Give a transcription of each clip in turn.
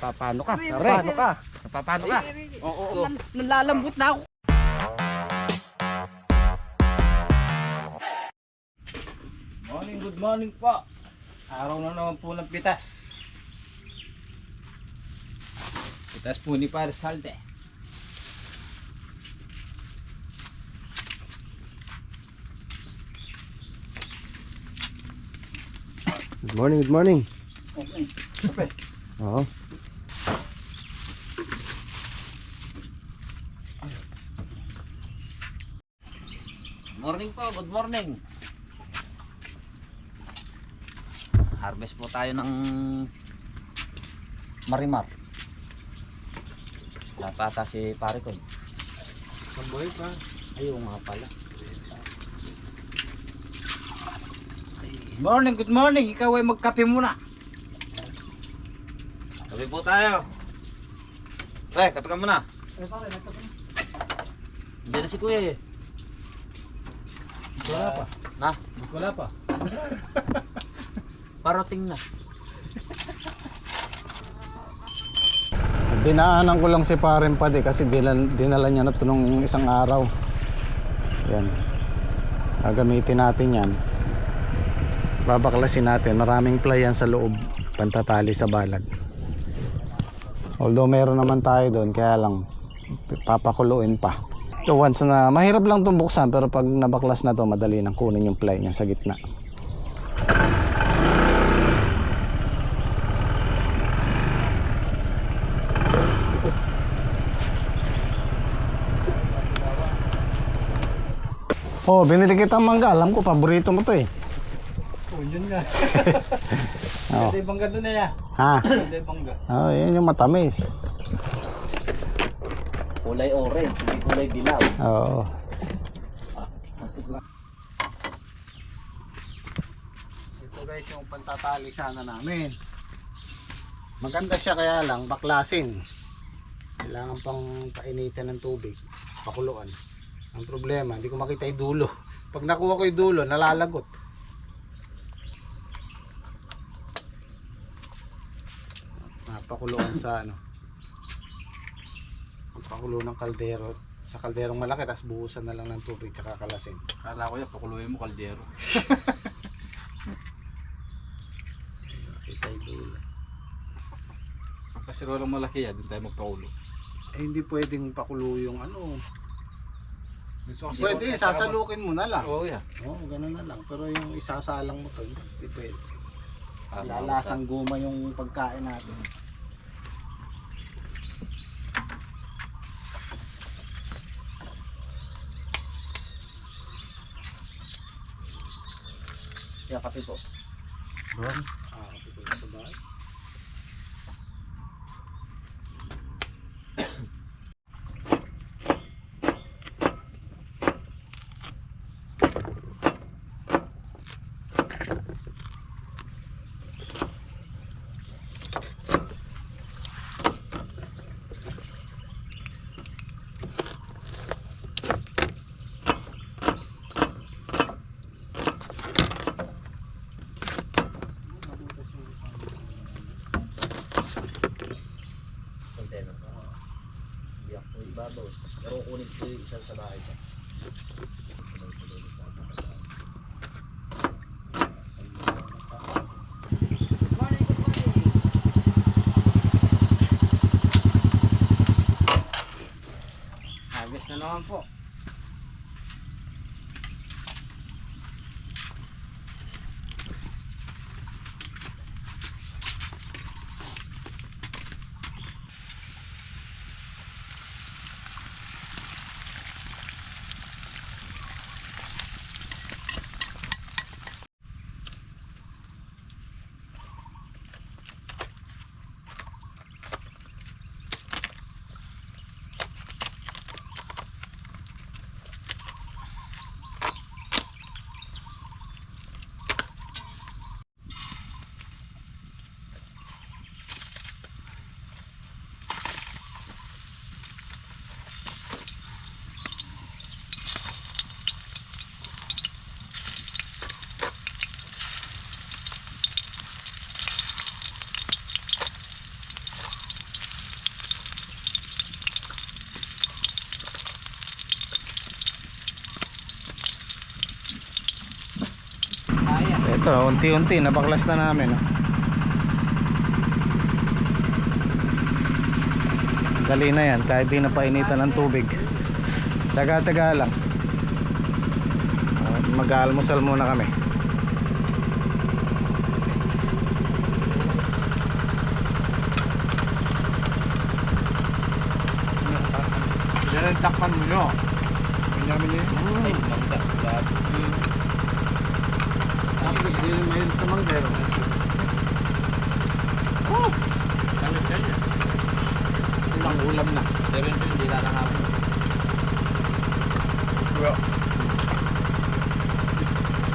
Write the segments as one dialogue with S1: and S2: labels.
S1: Napapano ka?
S2: Napapano ka?
S1: Napapano ka?
S2: Oo. Nalalambot na ako.
S1: Good morning po. Araw na naman po ng pitas. Pitas po ni Pare Salde.
S3: Good morning, good morning.
S2: Okay. Okay.
S3: Oo.
S1: Morning po, good morning. Harvest po tayo ng marimar. Napata si pare ko.
S2: Samboy pa.
S1: Ayun nga pala. Good morning. Ikaw ay magkape muna. Kape po tayo. Pre, kape ka muna.
S2: Pare, nagkape.
S1: Hindi na si kuya eh.
S2: Wala pa.
S1: Na?
S2: Wala pa.
S1: Parating na.
S3: Dinaanan ko lang si Paring Padi kasi dinala niya na ito nung isang araw. Yan. Gagamitin natin yan. Babaklasin natin. Maraming ply yan sa loob. Pantatali sa balag. Although meron naman tayo doon, kaya lang papakuluin pa. So once na, mahirap lang itong buksan, pero pag nabaklas na to, madali nang kunin yung ply niya sa gitna. Oh, binili kitang mangga. Alam ko, paborito mo to eh.
S2: Oh, yun nga.
S3: Oh.
S2: Ganda yung bangga doon na yan.
S3: Ha?
S2: Ganda yung bangga.
S3: Oh, yan yung matamis.
S1: Kulay orange, hindi kulay dilaw.
S3: Oo. Ito guys yung pantatali sana namin. Maganda siya, kaya lang baklasin. Kailangan pang painitan ng tubig, pakuluan. Ang problema, hindi ko makita yung dulo. Pag nakuha ko yung dulo, nalalagot. Napakuluan sa ano, pakulo ng kaldero, sa kalderong malaki, tapos buhusan na lang ng tubig tsaka kalasin.
S1: Kala ko yan, pakuluin mo kaldero.
S3: Makita yung dulo.
S1: Kasi walang malaki yan, doon tayo magpakulo.
S3: Eh, hindi pwedeng pakulo yung ano. Pwede, sasalukin mo na lang.
S1: Oo, yeah.
S3: Oo, ganun na lang. Pero yung isasalang mo to, hindi pwede. Lalasang guma yung pagkain natin.
S1: Kaya kape po.
S3: Doon? Ito sa bahay.
S1: Ibabaw. Pero kunin ko yung isang sa bahay ko. Harvest na naman po.
S3: ito, unti-unti nabaklas na namin. Dali na yan, kahit di na painitan ng tubig. Tsaga-tsaga lang. Mag-aalmusal muna kami.
S2: Yan ang takpan mo nyo. Ganyamin niyo.
S1: Ay, mangga. Grabe.
S3: Hindi mayon sa mangga.
S2: Tanggap siya niya.
S3: Ilang ulam na.
S1: Pero hindi lang namin.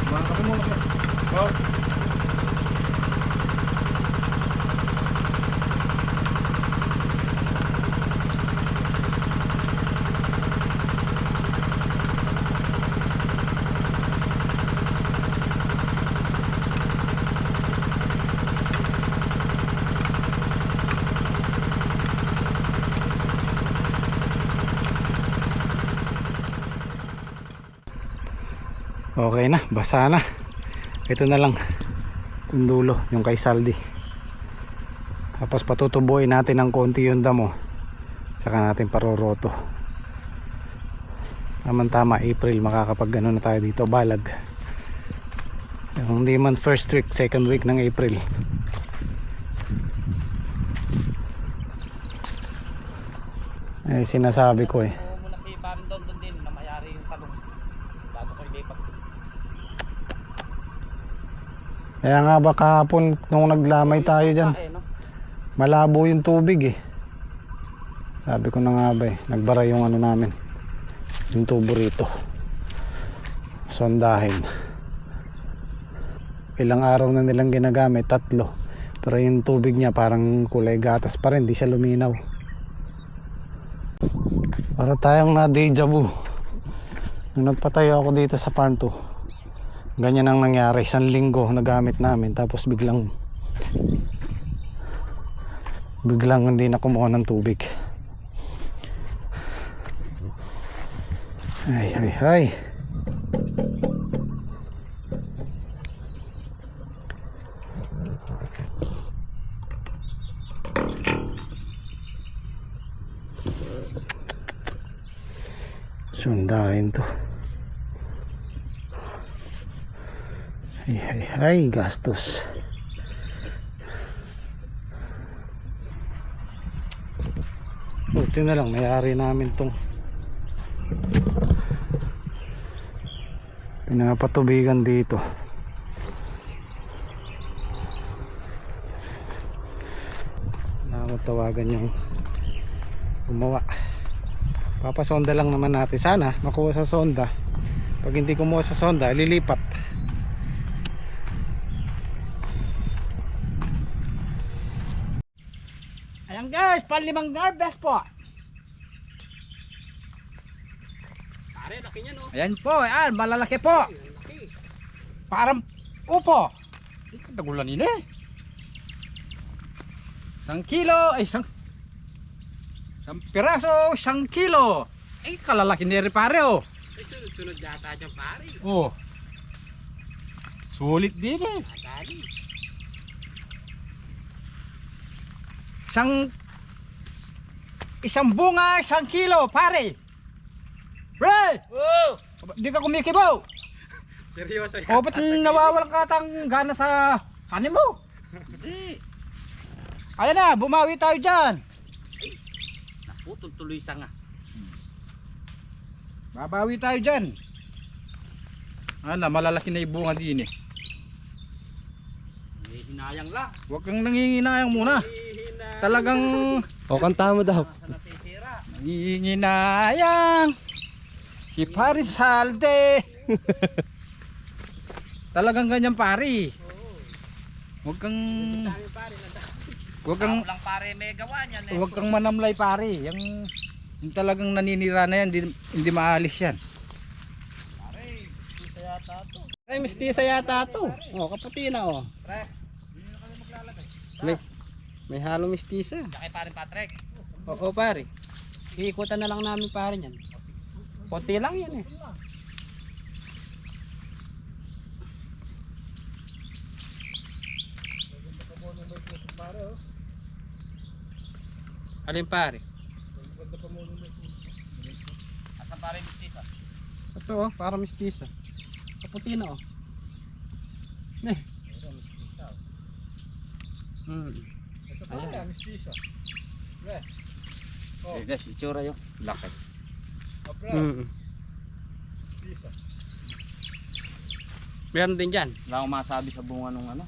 S2: Mga kami muna ka. Oh.
S3: Okay na, basa na. Ito na lang yung dulo, yung kay Saldi. Tapos patutubuin natin ng konti yung damo. Saka natin paroroto. Tama-tama, April makakapag ano na tayo dito, balag. Hindi man first week, second week ng April. Eh sinasabi ko eh.
S1: Muna si Baron doon din na mayari yung talong. Bago ko ilipat.
S3: Kaya nga ba kahapon nung naglamay tayo dyan, malabo yung tubig eh. Sabi ko na nga ba eh, nagbara yung ano namin, yung tubo rito. Sondahin. Ilang araw na nilang ginagamit, 3. Pero yung tubig niya parang kulay gatas pa rin, di siya luminaw. Para tayong na deja vu. Nung nagpatayo ako dito sa farm 2, ganyan ang nangyari. 1 linggo nagamit namin, tapos biglang hindi na kumuha ng tubig. Ay. Sundahin to. Ay, gastos. Buti na lang, mayari namin tong pinapatubigan dito. Nakakatawagan yung gumawa. Papasonda lang naman natin. Sana makuha sa sonda. Pag hindi kumuha sa sonda, lilipat.
S1: Ayan guys, panlimang harvest po.
S2: Pare, laki niya no.
S1: Ayan po, ayan, malalaki po. Parang upo. Tagulan yun eh. 1 kilo, ay isang piraso, 1 kilo. Ay, kalalaki ni pare oh.
S2: Ay, sunod-sunod yata dyan pare.
S1: Oh. Sulit din eh.
S2: Nadali.
S1: Isang bunga, 1 kilo, pare. Pre!
S2: Oh!
S1: Di ka kumikibaw.
S2: Seryoso yan.
S1: O, ba't nawawalan ka tang gana sa kanin mo?
S2: Hindi.
S1: Ayan na, bumawi tayo dyan.
S2: Naku, tuloy sa nga.
S1: Babawi tayo dyan. Ayan na, malalaki na yung bunga din eh.
S2: Hindi hinayang lang.
S1: Huwag kang nanginginayang muna. Talagang
S2: O, kanta mo daw.
S1: nanginginayang si Pare Salde. Talagang ganyan pare. Huwag kang
S2: Lang pare may gawa niyan eh.
S1: huwag kang manamlay pare. Yung talagang naninira na yan, hindi maalis yan.
S2: Ay, mistisa yata to. O, kaputi na o. May halong mistisa.
S1: Kay Pare Patrick.
S2: Oo pare. Iikutan na lang namin pare niyan. Konti lang yan eh. Alin pare?
S1: Asan pare mistisa?
S2: Ito oh, para mistisa. Kaputi na oh.
S1: Ito mistisa.
S3: Ito
S2: Ayan.
S3: mistisa.
S1: Oh. Guys, itsura yun. Laki.
S3: Mistisa.
S2: Meron din dyan.
S1: Wala akong masabi sa bunga nung ano.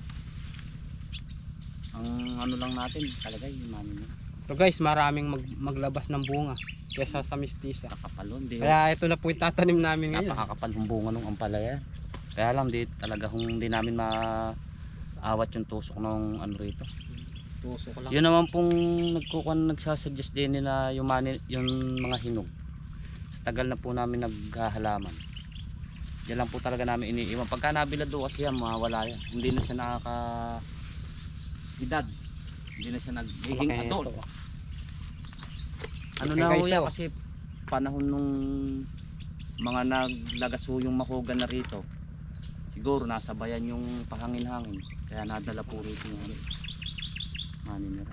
S1: Ang ano lang natin, talagay yung mani niya.
S2: Ito guys, maraming maglabas ng bunga kesa sa mistisa.
S1: Kakapalon, di
S2: Kaya ito na po yung tatanim namin ngayon.
S1: napakakapal ng bunga nung ampalaya. Kaya lang di talaga kung di namin maawat yung tusok ng ano rito.
S2: Tusok lang.
S1: Yun naman pong nagsasuggest din nila yung mga hinog. Sa tagal na po namin naghahalaman. Yan lang po talaga namin iniiwan. Pagka nabilado kasi yan, mawawala yan. Hindi na siya edad. Hindi na siya nagiging
S2: Okay,
S1: adult.
S2: ito.
S1: Ano
S2: Okay,
S1: na
S2: guys,
S1: ho yan
S2: oh.
S1: kasi panahon nung mga naglagaso yung makugan na rito. Siguro nasa bayan yung pahangin-hangin. Kaya nadala po rito yung maninira.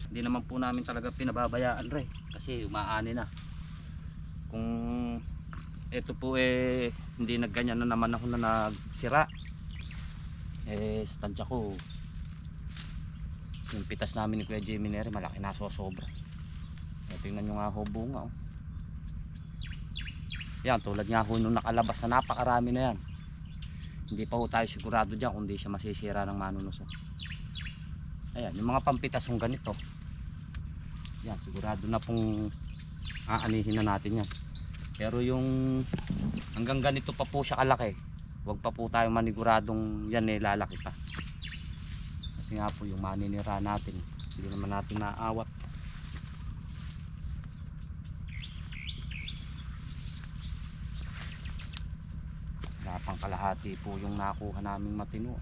S1: Hindi naman po namin talaga pinababayaan re. Kasi umaani na. Kung ito po hindi nagganyan na naman ako na nagsira. Sa tansya ko yung pitas namin ni Kuya Jimmy Neri malaki na sobra. Tingnan nyo nga ho bunga oh. Yan tulad nga ho nung nakalabas na napakarami na yan. Hindi pa ho tayo sigurado dyan kung di siya masisira ng manunusok. Ayan yung mga pampitas yung ganito. Yan sigurado na pong aanihin na natin yan. Pero yung hanggang ganito pa po siya kalaki, huwag pa po tayo maniguradong yan lalaki pa. Kasi nga po yung maninira natin, hindi naman natin naawat. Wala pang kalahati po yung nakuha naming matino.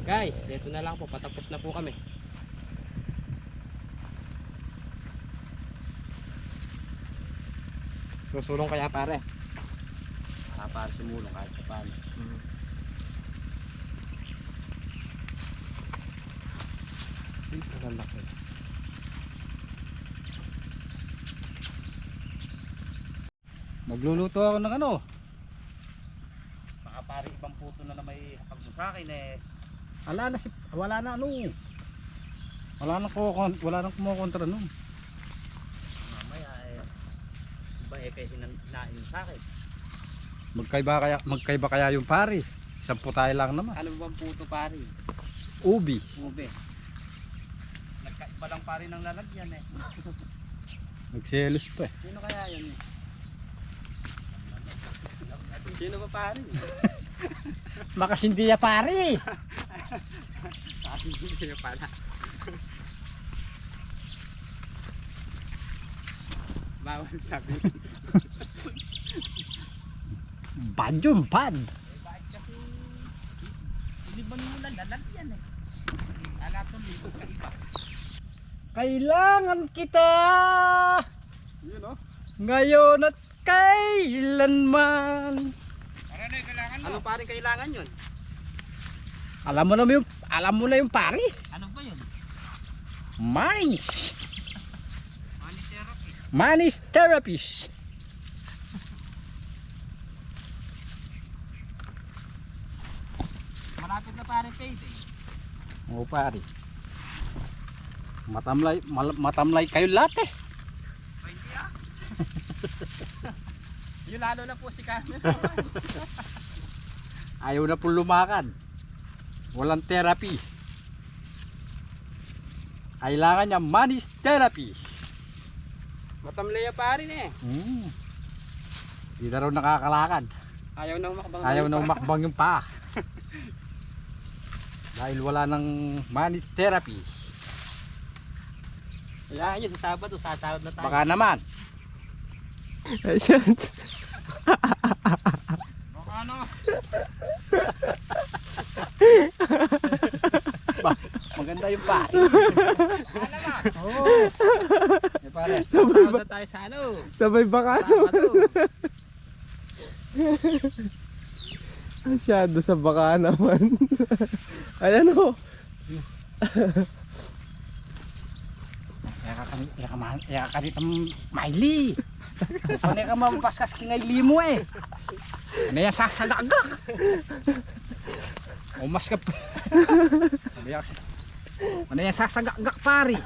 S2: Guys, ito na lang po, patapos na po kami. Susulong kaya pare.
S1: Para sumulong kahit pa paano.
S2: Ito na laki.
S3: Magluluto ako ng ano?
S1: Baka pare ibang puto na may hapag mo sa akin
S3: Wala na ano. Wala nang kumukontra nun.
S1: mamaya iba kasi nain sa akin.
S3: Magkaiba kaya yung pari. Sampu tayo lang naman.
S1: Ano bang puto pare?
S3: Ubi.
S1: Ube. Nagkaiba lang pare ng lalagyan
S3: Nagselos pa eh.
S1: Sino kaya yun Sino ba pare?
S3: Makasindiya pari.
S1: Kasi hindi na pala. Bawal sabi.
S3: Bad yung bad.
S1: Bakit kasi hindi ba muna lalagyan Alatong libo ka iba.
S3: Kailangan kita.
S1: Yun
S3: Ngayon at kailanman.
S1: Ano na kailangan mo? Ano pa rin kailangan yun?
S3: Alam mo na yung pari.
S1: Ano ba yun?
S3: Manis.
S1: Money therapy.
S3: Manis therapist.
S1: Malapit na pare payday.
S4: Oo pare. Matamlay kayo lahat eh.
S1: Pwede ah. Yung lalo na po si Carmen.
S4: Ayaw na po lumakad. Walang therapy. Kailangan niya manis therapy.
S1: Matamlay pa rin eh.
S4: Hindi na raw nakakalakad.
S1: Ayaw na umakbang.
S4: Ayaw na umakbang yung paa. Dahil wala ng manis therapy.
S1: Kaya yun, sa Sabado, sasahod na tayo.
S4: Baka naman.
S2: Ayan.
S1: Baka ano?
S4: Maganda yung paa.
S1: Baka naman.
S4: Oo. Eh, pare.
S1: Sasahod na tayo sa ano?
S2: Sabay baka
S1: Sabado.
S2: Masyado sa baka naman. Ayan o.
S4: Kaya ka dito maili. Ano ka mapaskas kingay limo eh. Ano yan sasagagak. Umas ka pa. Ano yan sasagagak pari.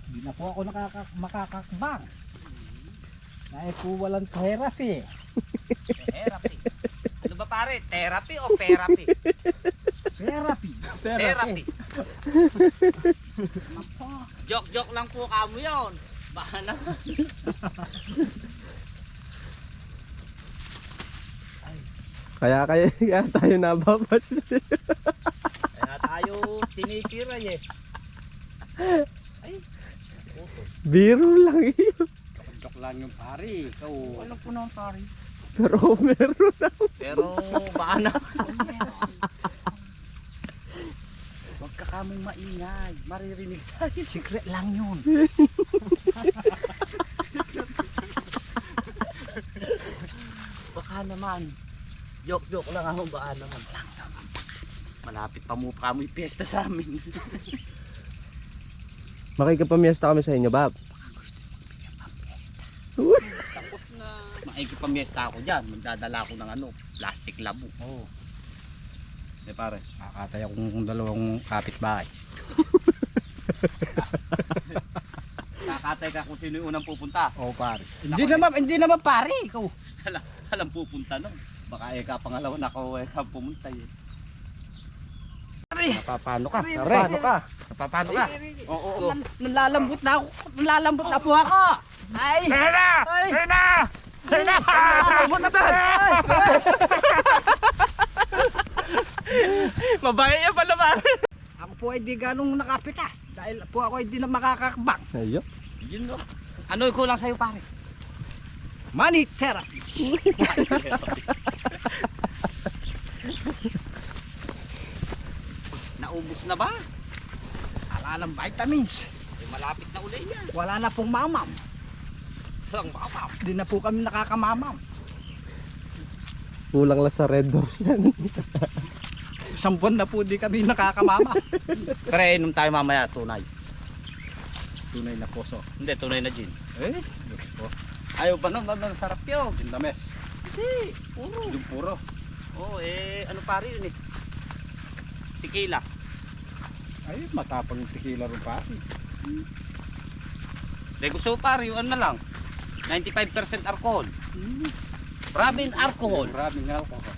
S4: Hindi na po ako makakakbang. Dahil po walang therapy.
S1: Therapy. Ano ba pare? Therapy o therapy?
S4: Therapy.
S1: Therapy. Joke lang po kamo yun. Baka naman.
S2: Kaya tayo nababas.
S1: Kaya tayo tinikiray eh.
S2: Biro lang yun.
S4: Joke lang yung pari. Ikaw.
S1: Ano po naman pare?
S2: Pero meron na.
S1: Pero baka naman.
S4: Huwag ka kamong maingay. Maririnig tayo. Secret lang yun.
S1: Baka naman. Joke lang ako. Baka naman. Malapit pa mo kamoy piyesta sa amin.
S2: Makikipamiesta kami sa inyo, Bob.
S1: Tapos na. Makikipamiesta ako dyan. Magdadala ako ng ano, plastic labo.
S4: Oo. Eh pare, nakakatay akong dalawang kapitbahay.
S1: Kakatay ka kung sino yung unang pupunta.
S4: Oo pare. Hindi naman pare, ikaw.
S1: Alam pupunta nun. Baka ka pangalawa na ako ka pumunta eh.
S4: Napapano ka?
S2: Paano ka?
S4: Napapano ka?
S1: Oo.
S4: Nalalambot na ako. Nalalambot na po ako. Ay! Hena! Hena! Hena! Sabot na ba?
S1: Mabayan niya pala pare.
S4: Ako po ay di ganong nakapitas. Dahil po ako ay di na makakakbang.
S2: Ayun.
S1: Yun no. Ano yung kulang sa'yo pare?
S4: Money therapy.
S1: Naubos na ba?
S4: Wala ng vitamins.
S1: Eh, malapit na uli yan.
S4: Wala na pong mamam.
S1: Walang makapaw.
S4: Di na po kami nakakamamam.
S2: Kulang lang sa red doors yan.
S4: Isang buwan na po di kami nakakamamam.
S1: Pero inom tayo mamaya tunay.
S4: Tunay na puso.
S1: Hindi, tunay na gin.
S4: Eh, Diyos ko.
S1: Ayaw ba nung sarap yun?
S4: Ang dami.
S1: Hindi, puro.
S4: Yung puro.
S1: Oo, ano pare yun eh? Tequila.
S4: Ay, matapang tequila rin pare.
S1: Hindi, gusto ko pare yung ano na lang. 95% alcohol. Maraming alcohol.
S4: Maraming alcohol.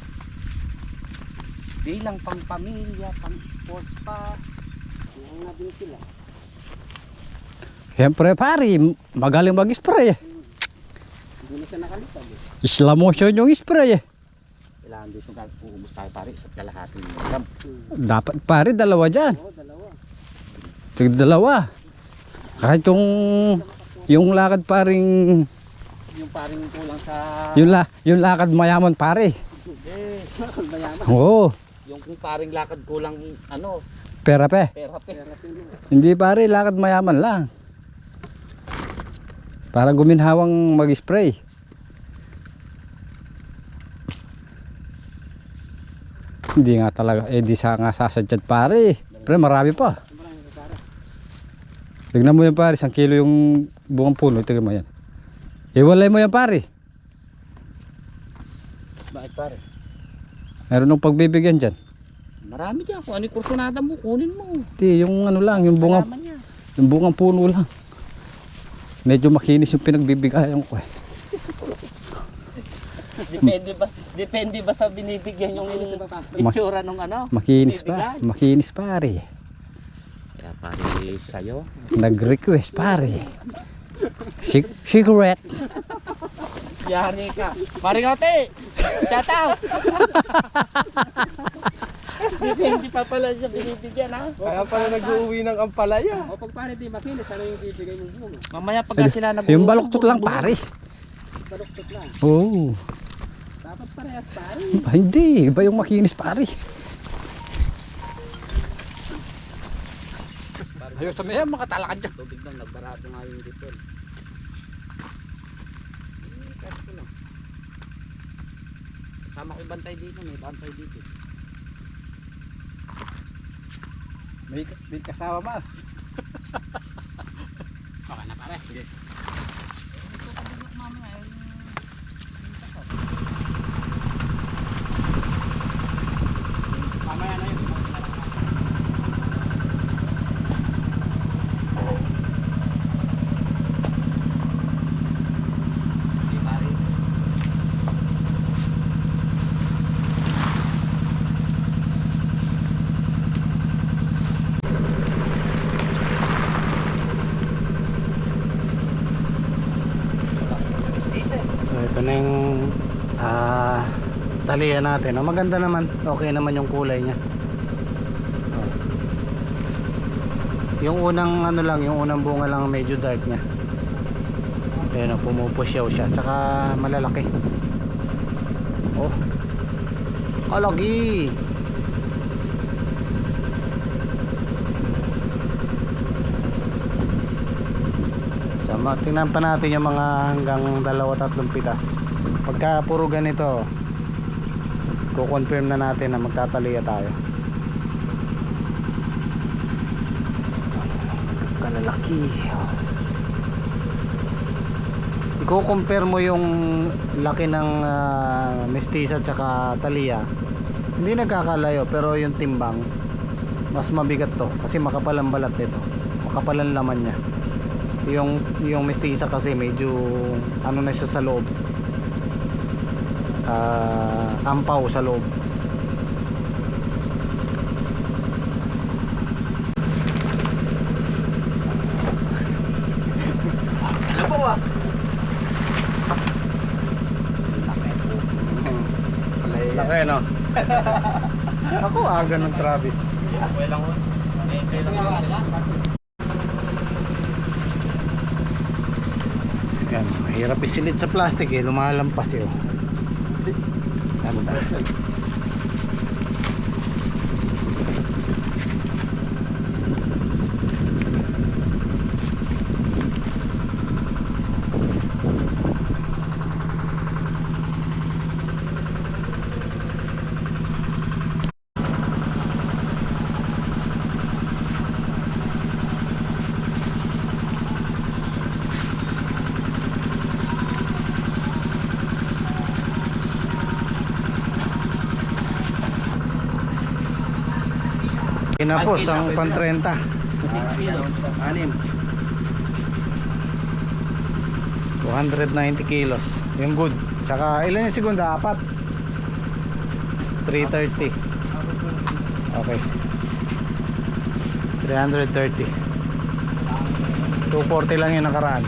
S1: Di lang pang pamilya, pang sports pa. Yung nga din sila.
S4: Siyempre pare, magaling mag-spray eh.
S1: Hindi na siya nakalipag eh.
S4: Slow motion yung spray eh.
S1: Kailangan dito uubos tayo pare, isa't kalahating gram.
S4: Dapat pare, dalawa dyan.
S1: Oo, dalawa.
S4: Dalawa. Kahit yung lakad paring,
S1: Yung paring kulang sa...
S4: yung lakad mayaman pare.
S1: Eh, mayaman.
S4: Oo,
S1: Yung kung paring lakad kulang, ano,
S4: pera pe.
S1: pera pe.
S4: Hindi pare, lakad mayaman lang. Para guminhawang mag-spray. Hindi nga talaga, di sa nga sasadyad pare. Pre, marami pa. Tignan mo yan pare, 1 kilo yung buong puno. Tignan mo yan. Iwalay mo yan pare.
S1: Bakit pare?
S4: Meron nung pagbibigyan dyan.
S1: Marami dyan. Kung ano yung kursunada mo, kunin mo.
S4: Hindi, yung ano lang, yung bunga,
S1: Kalaman niya.
S4: yung bungang puno lang. Medyo makinis yung pinagbibigayan ko eh.
S1: Depende ba sa binibigyan yung itsura nung ano?
S4: Makinis pa, makinis pare.
S1: Kaya pare sa'yo.
S4: Nag-request pare. Cigarette.
S1: Yari ka. Marigote! Shout out! Depende pa pala siya binibigyan ha.
S2: Kaya pala nag-uwi ng ampalaya.
S1: O pag pare di makinis, ano yung bibigay mong bunga? Mamaya pag sila
S4: Yung baluktot lang pare.
S1: baluktot lang.
S4: Oo.
S1: Dapat parehas pare.
S4: Hindi, iba yung makinis pare. Ayos sa maya, makatalakad dyan.
S1: Tubig lang, nagbarato nga yung dito. Kasi ko lang. Kasama ko yung bantay dito, may bantay dito.
S4: May kasama ba?
S1: Okay na pare. Sige. Mamaya na yun. Sige pare.
S3: So ito na yung talian natin. Oh, maganda naman. Okay naman yung kulay niya. Oh. Yung unang ano lang, yung unang bunga lang medyo dark niya. Ayun, pumupusyaw siya. Tsaka malalaki. Oh. Kalagi. So, tingnan pa natin yung mga hanggang 2-3 pitas. Pagka puro ganito, ko-confirm na natin na magtataliya tayo. Kalalaki. I-compare mo yung laki ng mestiza at saka taliya. Hindi nagkakalayo, pero yung timbang mas mabigat to kasi makapal ang balat nito. Makapal ang laman niya. Yung mestiza kasi medyo ano na siya sa loob. Ampaw sa loob.
S1: Ano po ah?
S3: Laki no? Ako aga ng Travis. Yan, mahirap isilid sa plastic eh, lumalampas yun. Ano ba? Kinapos ang pan 30. 290 kilos. Yung good. Tsaka ilan yung segunda? 4. 330. Okay. 330. 240 lang yung nakaraan.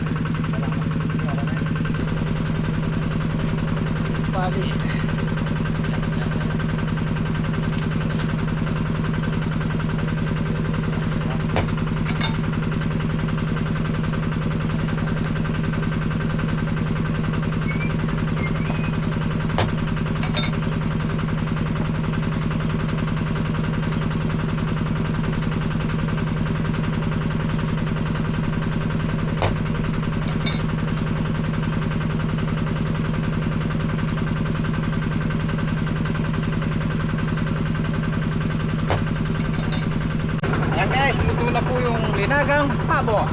S4: Ayan guys, luto na po yung linagang pabo.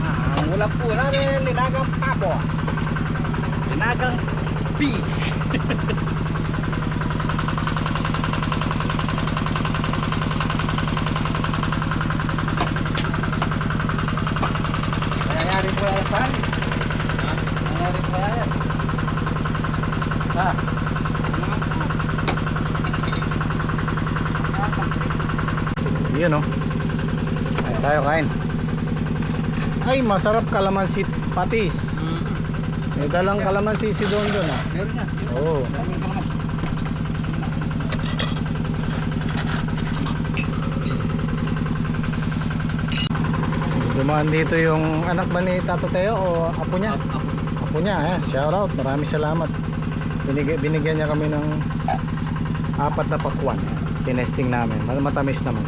S4: Ang ulam po namin, linagang pabo. Linagang big. Nangyayari po yan, pare. Nangyayari po yan. Ha?
S3: Yun oh. Ay, tayo kain. Ay, masarap kalamansi patis. May dalang kalamansi si Don Don ah.
S4: Meron na.
S3: Oo.
S4: Daming kamas.
S3: Dumaan dito yung anak ba ni Tata Teo o apo niya? Apo niya eh. Shout out. Maraming salamat. Binigyan niya kami ng 4 na pakwan. Tinesting namin. Matamis naman.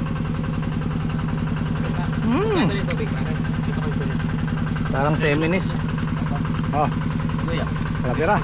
S3: Parang seminis. Oh,
S4: Kuya.
S3: kalapira.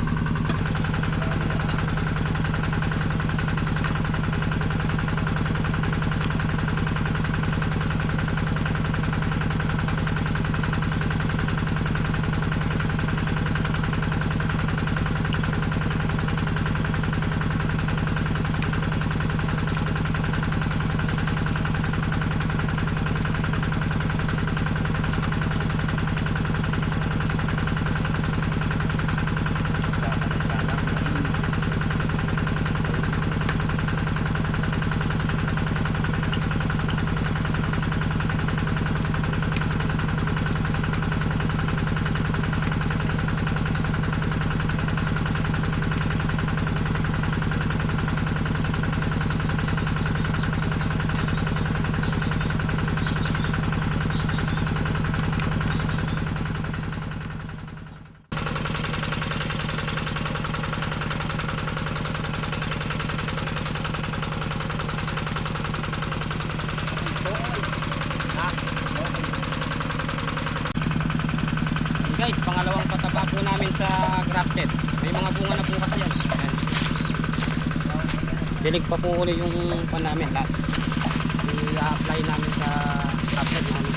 S1: Guys, pangalawang pataba po namin sa grafted. May mga bunga na po kasi yan. Ayan. Dilig pa po ulit yung pan namin. I-apply namin sa grafted namin.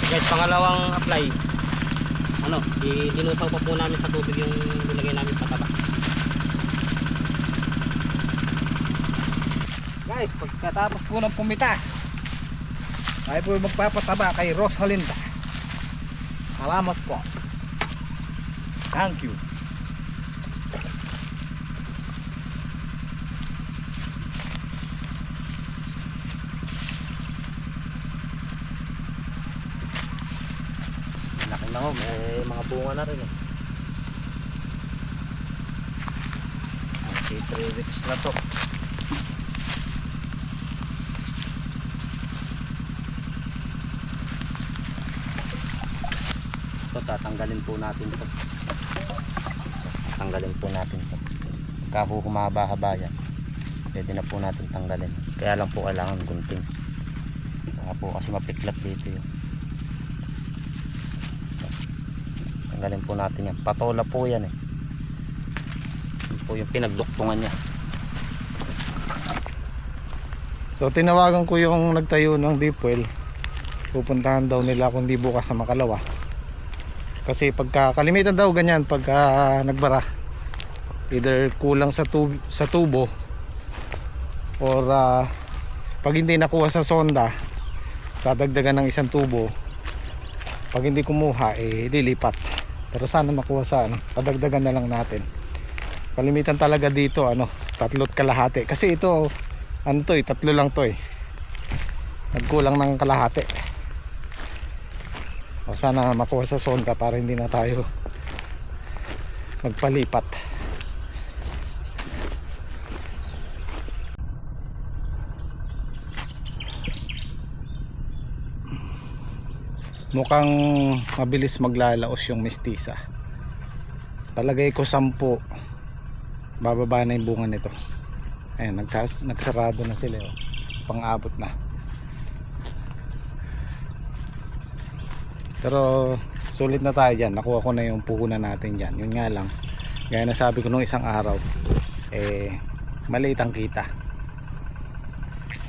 S1: Guys, pangalawang apply. Dinusaw pa po namin sa tubig yung nilagay namin pataba.
S4: Guys, pagkatapos po ng pumitas, tayo po magpapataba kay Rosalinda. Salamat po. Thank you.
S3: Laki na ho, may mga bunga na rin eh. 3 weeks na to.
S1: Ito, tatanggalin po natin ito. Tanggalin po natin ito. Pagka po humaba-haba yan, pwede na po natin tanggalin. Kaya lang po kailangan gunting. Kaya po kasi mapiklat dito yun. Tanggalin po natin yan. Patola po yan eh. Yun po yung pinagduktungan niya.
S3: So tinawagan ko yung nagtayo ng deep well. Pupuntahan daw nila kundi bukas sa Makalawa. Kasi pagka kalimitan daw ganyan pagka nagbara. Either kulang sa tubo or pag hindi nakuha sa sonda, dadagdagan ng isang tubo. Pag hindi kumuha lilipat. Pero sana makuha sa padagdagan na lang natin. Kalimitan talaga dito 3 kalahati. Kasi ito 3 lang to eh. Nagkulang ng kalahati. O sana makuha sa sonda para hindi na tayo magpalipat. Mukhang mabilis maglalaos yung mistisa. Palagay ko 10 bababa na yung bunga nito. Ayan, nagsarado na sila pang-abot na. Pero sulit na tayo dyan. Nakuha ko na yung puhunan natin dyan. Yun nga lang, gaya na sabi ko nung isang araw, maliit ang kita.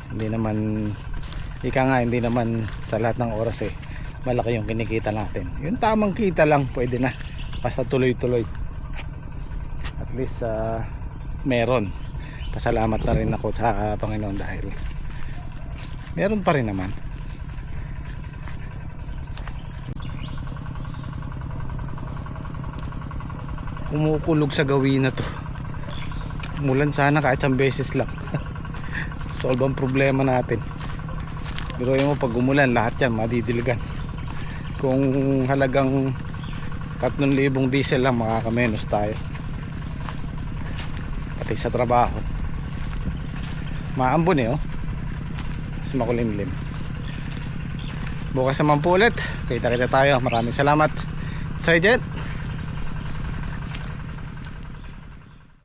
S3: Hindi naman, hindi naman sa lahat ng oras malaki yung kinikita natin. Yung tamang kita lang pwede na, basta tuloy-tuloy. At least meron. Pasalamat na rin ako sa Panginoon dahil meron pa rin naman. Kumukulog sa gawin na to. Umulan sana kahit isang beses lang. Solve ang problema natin. Pero mo pag umulan lahat yan madidiligan. Kung halagang 3,000 diesel lang makakamenos tayo. Pati sa trabaho maambon mas makulimlim. Bukas naman po ulit kita tayo. Maraming salamat sa Jet.